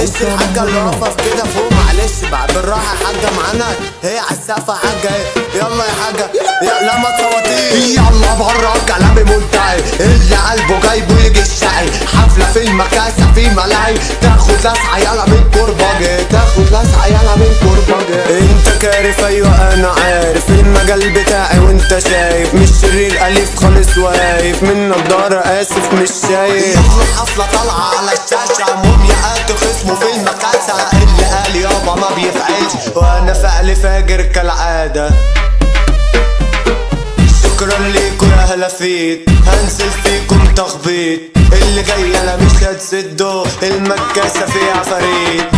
معلش الحاجة اللي واقفة كده فوق، معلش بقى بالراحة يا حاجة معانا، هي على السقف يا حاجة، يلا يا حاجة لا ما تصوتيش، يلا بره كلامي منتهي، اللي قلبه جايبه يجي الشقي، حفلة في المكاسة في ملاهي، تاخد لسعة يلا من كرباجي، تاخد لسعة يلا من كرباجي. انت كارف ايوه انا عارف المجال بتاعي وانت شايف، مش شرير اليف خالص واقف من نضارة اسف مش شايف. يلا حفلة طالعة على الشاشة، مومياءات خصمه في المكاسة، اللي قال يابا ما بيفعلش وانا فعل فاجر كالعادة. شكرا ليكوا يا هلافيت، هنزل فيكم تخبيط، اللي جاي انا مش هتسده، المكاسة فيها عفاريت.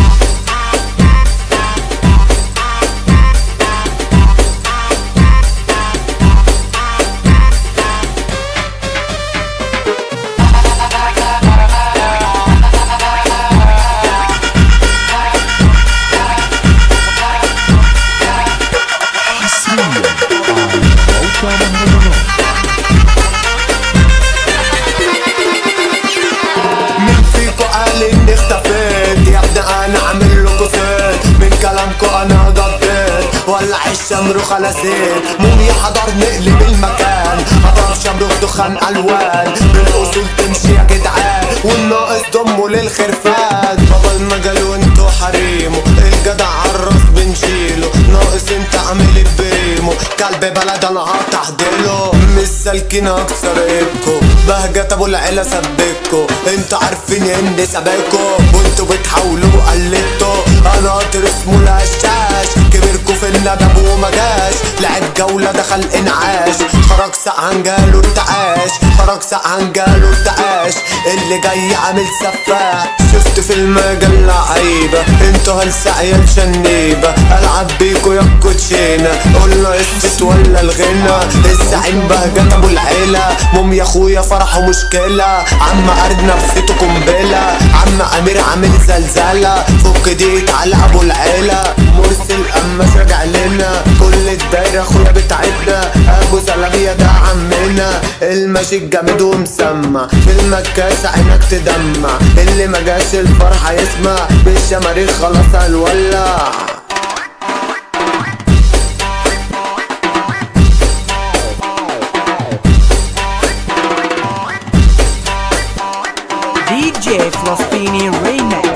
مين فيكو قال اني اختفيت؟ يا ابني انا عامل لكو سيت، من كلامكو انا قضيت، ولع الشمروخ على زيت، موميا حضر نقلب المكان، حضر شمروخ دخان الوان، بالاصول تمشي يا جدعان، والناقص ضمه للخرفان، بابا المجال وانتو حريمه، الجدع عالراس بنشيله، ناقص انت عامل بريمو، كلب بلد انا هتحضيله، مش سالكين اكسر ايدكو، بهجت ابو العيله سبكو، انتوا عارفين اني سابقكو، وانتوا بتحاولوا قلدتوا، انا قطر اسمه الهشاش، كبركو في الندب وما جاش، لعب جوله دخل انعاش، خرج سقعان جاله ارتعاش، خرج سقعان جاله ارتعاش، اللي جاي عامل سفاح، شفت في المجال لعيبه، انتوا هلسة عيال شنيبه، العب بيكو يا كوتشينه، قولنا قصة ولا الغنى، الزعيم بهجت ابو العيله، موميا اخويا فرحه مشكله، عم ارد نفسيته قنبله، عم امير عامل زلزله، فك ديت على ابو العيله، مرسل قماش راجع لنا، كل الدايره اخويا بتاعتنا، ابو زلابيه ده عمنا، الماشي الجامد ومسمع، في المكاسه عينك تدمع، اللي ما جاش الفرحه يسمع، بالشماريخ خلاص هنولع. DJ Flostini Remix.